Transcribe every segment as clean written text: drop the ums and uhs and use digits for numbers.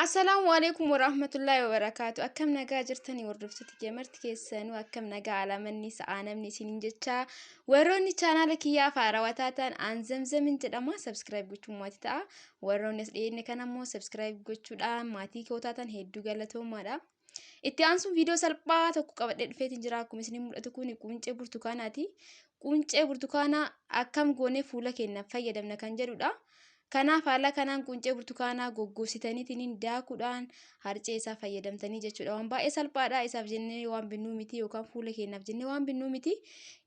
Assalamualaikum warahmatullahi wabarakatuh. Akkam nagaa jirtanii hordoftoota keenya keessanuu akkam nagaa alamanni sa'aa namni isiniin jecha warroonni chaanaala kiyyaaf haarawaa taatan aan zamzamin jedhama subscribe gochuun maatii ta'a. Warroonni as dhiyeenya kana immoo subscribe gochuudhaan maatii koo taatan hedduu galatoomaadha. Itti aansuun viidiyoo salphaa tokko qabadhee dhufeetiin jira. Akkuma isin mul'atu kun quncee burtukaanaati. Quncee burtukaanaa akkam goonee fuula keenyaaf fayyadamna kan jedhudha. Kanaaf haala kanaan quncee burtukaanaa goggogsitaniitiin daakuudhaan harcee isaa fayyadamtanii jechuudha. Waan baay'ee salphaadha. Isaaf jennee waan binnuu miti yookaan fuula keenyaaf jennee waan binnuu miti.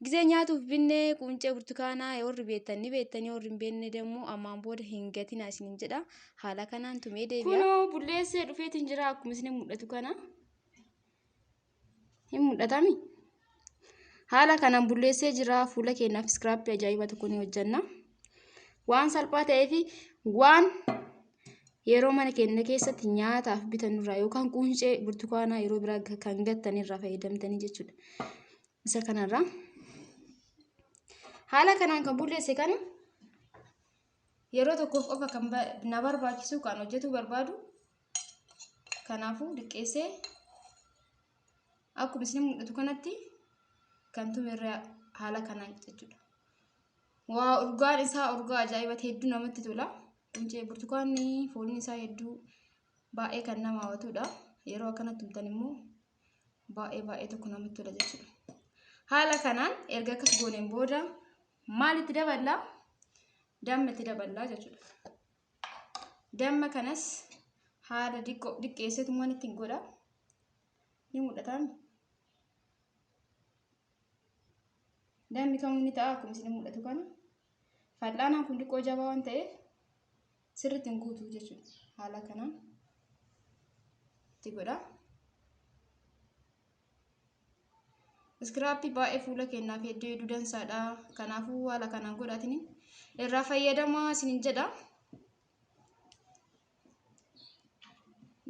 Gizee nyaatuuf binnee quncee burtukaanaa warri beektan ni beektanii warri hin beekne immoo ammaan booda hin gatinaa isiniin jedha. Haala kanaan tumee deebi'a. Kunoo bulleessee dhufeetiin jira akkuma isin mul'atu kana. Hin mul'atami? Haala kanaan bulleessee jira. Fuula keenyaaf iskiraappii ajaa'iba tokko ni hojjanna. Waan salphaa ta'ee fi waan yeroo mana keenya keessatti nyaataaf bitannurraa yookaan quncee burtukaanaa yeroo biraa kan gattanirraa fayyadamtanii jechuudha. Isa kanarraa haala kanaan kan bulleesse kana yeroo tokkoof qofa kan na barbaachisu kan hojjetu barbaadu. Kanaafuu diqqeessee akkuma isin mul'atu kanatti kan tumirraa haala kanaan jechuudha. Waa urgaan isaa urgaa ajaa'iba hedduu namatti tola. Quncee burtukaanni fooliin isaa hedduu baay'ee kan nama hawwatudha. Yeroo akkanatti tumtan immoo baay'ee tokko namatti tola jechuudha. Haala kanaan erga akkas gooneen booda maalitti daballaa? Damma itti daballaa jechuudha. Damma kanas haala diqqeesseetu waan ittiin godha. Ni mul'atan. Dammi kan inni ta'a akkuma isin mul'atu kana. Fal'aanaan kun xiqqoo jabaa waan ta'eef sirriitti hin guutu jechuudha. Haala kanaan itti godha. Iskiraappii baay'ee fuula keenyaaf hedduu dansaadha. Kanaafuu haala kanaan godhatanii irraa fayyadamaa isiniin jedha.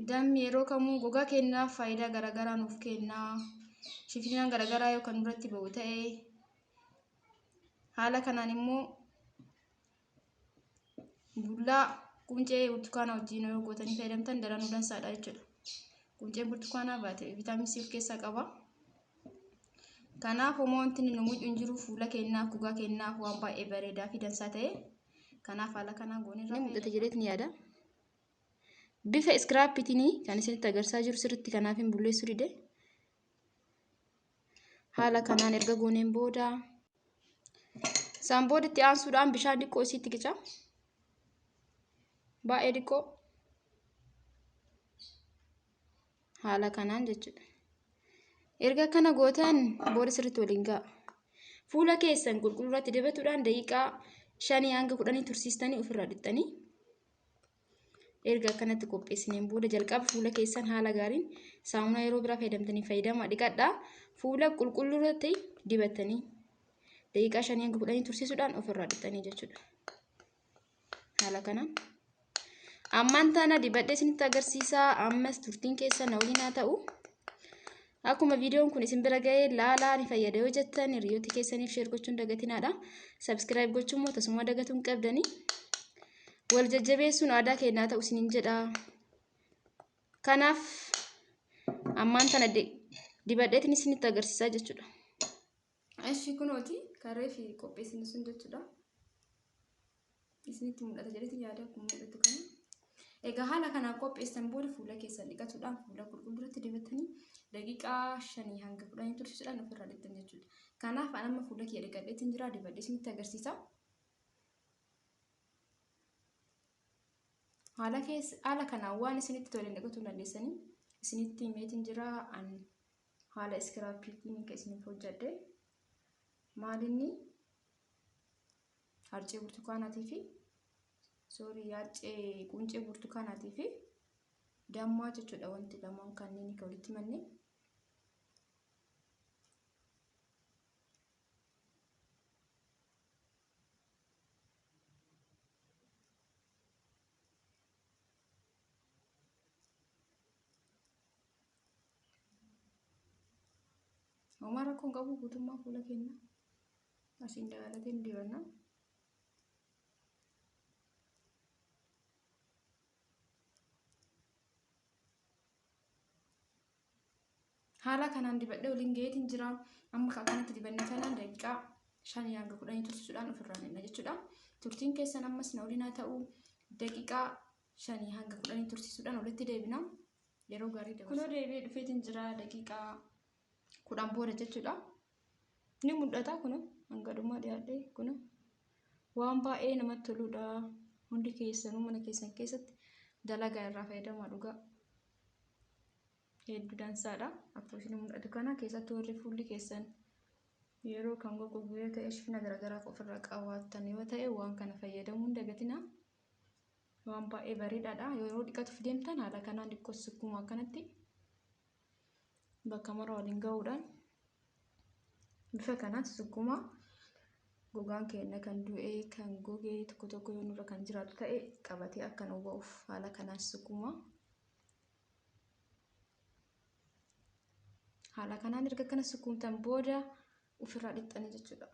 Dammi yeroo kamuu gogaa keenyaaf faayidaa garaagaraa nuuf kenna. Shifnaan garaagaraa yoo kan irratti ba'u ta'e haala kanaan immoo bullaa quncee burtukaanaa wajjin yoo gootanii fayyadamtan daranuu dansaadha jechuudha. Qunceen burtukaanaa viitaaminii C of keessaa qaba. Kanaaf homaa wanti nu miidhu hin jiru fuula keenyaaf gogaa keenyaaf waan baay'ee bareedaa fi dansaa ta'e. Kanaaf haala kanaan goonirraa mul'ata jedheetiin yaada. Bifa iskiraappiitiin kan isinitti agarsiisaa jiru sirriitti kanaaf hin bulleessuu dide. Haala kanaan erga gooneen booda isaan boodatti aansuudhaan bishaan dhiqqoo isiitti qica. Baay'ee dhiqqoo. Haala kanaan jechuudha. Erga kana gootan booda sirriitti waliin ga'a. Fuula keessan qulqulluurratti dibatuudhaan daqiiqaa 5 hanga 10 tursiistanii ofirraa dhiqxanii. Erga akkanatti qopheessineen booda jalqaba fuula keessan haala gaariin saamunaa yeroo biraa fayyadamtanii fayyadamaa dhiqadhaa. Fuula qulqulluurratti dibatanii daqiiqaa 5 hanga 10 tursiisuudhaan ofirraa dhiqxanii jechuudha. Haala kanaan. Ammaan tana dibadhee isinitti agarsiisaa. Ammas turtiin keessan na waliin haa ta'u. Akkuma viidiyoon kun isin bira ga'ee laalaa ni fayyada yoo jettan hiriyoota keessaniif sheer gochuun dagatinaadha. Subscribe gochuun immoo tasuma dagatuun qabdanii. Wal jajjabeessuun aadaa keenyaa ta'u isiniin jedha. Kanaaf ammaan tana dibadheetiin isinitti agarsiisaa jechuudha. Ashii kunooti karree fi qopheessinu sun jechuudha. Isinitti mul'ata jedheetiin yaada akkuma mul'atu kana. Egaa haala kanaan qopheessan booda fuula keessan dhiqatuudhaan fuula qulqulluurratti dibatanii daqiiqaa 5 hanga 10 tursiisuudhaan ofirraa dhiqtan jechuudha. Kanaaf amma fuula kee dhiqadheetiin jira dibadhee isinitti agarsiisa. Haala kanaan waan isinitti toleen dhiqatuu dandeessanii isinitti himeetiin jira. Haala iskiraappiitiin kan isiniif hojjedhe maalinni harcee burtukaanaatii fi harcee quncee burtukaanaatii fi dammaa jechuudha. Wanti lamaan kanneen kan walitti manne homaa rakkoon qabu guutummaa fuula keenya asiin dabalateen dibanna. haala kanaan dibadhee waliin geetiin jira. Amma kanatti dibannee kanaan daqiiqaa 5 hanga 10 tursiisuudhaan ofirraa hinna jechuudha. Turtiin keessan ammas na waliin haa ta'u daqiiqaa 5 hanga 10 tursiisuudhaan walitti deebina. Yeroo gaarii dabarsa. Kunoo deebi'ee dhufeetiin jira daqiiqaa 10 booda jechuudha. Ni mul'ata kunoo hanga dhumaa dhiyaadhee kunoo waan baay'ee namatti toludha. Hundi keessanuu mana keessan keessatti dalagaa irraa fayyadamaa dhugaa. Hedduu dansaadha. Akkuma isin mul'atu kana keessatti warri fuulli keessan yeroo kan gogogu yoo ta'e shifna garaagaraa ofirraa qabaatan yoo ta'e waan kana fayyadamuu hin dagatinaa. Waan baay'ee bareedaadha. Yeroo dhiqatuuf deemtan haala kanaan dhiqoo sukkuma akkanatti bakka mara waliin ga'uudhaan bifa kanaan sukkuma gogaan keenya kan du'ee kan gogee tokko tokko yoo nurra kan jiraatu ta'e qabatee akka nu ba'uuf haala kanaan sukkuma. Haala kanaan erga kana sukkumtan booda ofirraa dhiqxanii jechuudha.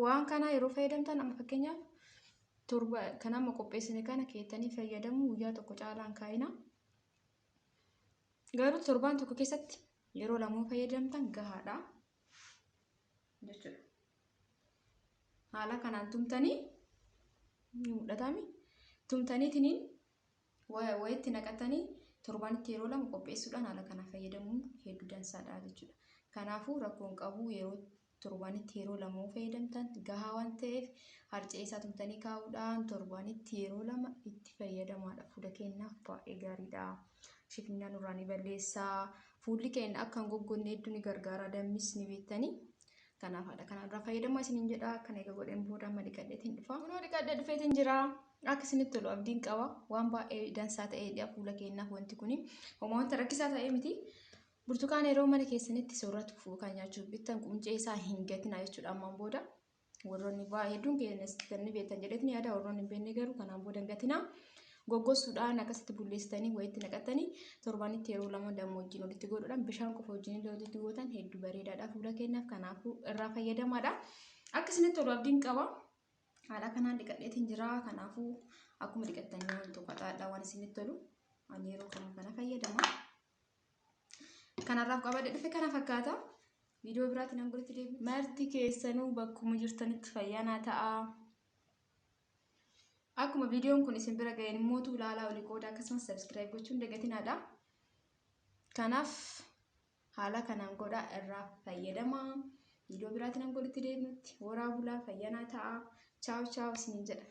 Waan kana yeroo fayyadamtan amma fakkeenyaaf torba kan amma qopheessine kana keettanii fayyadamu guyyaa tokko caalaan kaayina. Garuu torbaan tokko keessatti yeroo lamuu fayyadamtan gahaadha jechuudha. Haala kanaan tumtanii ni mul'atami. Tumtaniitiin wayitti naqatanii torbaanitti yeroo lama qopheessuudhaan haala kana fayyadamuun hedduu dansaadha jechuudha. Kanaafuu rakkoon qabu yeroo torbaanitti yeroo lama fayyadamtan gahaa waan ta'eef harcee isaa tumtanii kaa'uudhaan torbaanitti yeroo lama itti fayyadamaadha. Fuula keenyaaf baay'ee gaariidha. Shifna nurraa ni balleessaa. Fuulli keenya akka hin goggonne hedduu ni gargaara. Dammis ni beektanii. Kanaaf haala kanarraa fayyadamaa isiniin jedha. Kana egaa godheen booda amma dhiqadheetiin dhufa. Kunoo dhiqadhee dhufeetiin jira. Akka isinitti tolu abdiin qaba. Waan baay'ee dansaa ta'eedha fuula keenyaaf wanti kuni. Homaa wanta rakkisaa ta'ee miti. Burtukaana yeroo mana keessanitti sooratuuf kan nyaachuuf bittan quncee isaa hin gatinaa jechuudha. Ammaan booda warroonni baay'ee hedduun keessatti beektan jedheetiin yaada warroonni hin beekne garuu kanaan booda hin gatinaa. Goggosuudhaan akkasitti bulleessitanii wayitti naqatanii torbaanitti yeroo lama dammoo wajjin walitti godhuudhaan bishaan qofa wajjin walitti gootan hedduu bareedaadha fuula keenyaaf. Kanaafuu irraa fayyadamaadha. Akka isinitti tolu abdiin qaba. Haala kanaan dhiqadheetiin jira. Kanaafuu akkuma dhiqattanii wantoota faxaadha waan isinitti tolu. Ani yeroo kana fayyadama. Kanarraaf qabadhe dhufe kana fakkaata. Viidiyoo biraatiin hanga walitti deebi'u. Marti keessanuu bakkuma jirtanitti fayyaanaa ta'a. Akkuma viidiyoon kun isin bira ga'een immoo ilaalaa olii qooda akkasumas subscribe gochuun dagatinaadha. Kanaaf haala kanaan godhaa irraa fayyadamaa. Viidiyoo biraatiin hanga walitti deebi'utti horaa bulaa fayyaanaa ta'a. Ciao ciao isiniin jedha.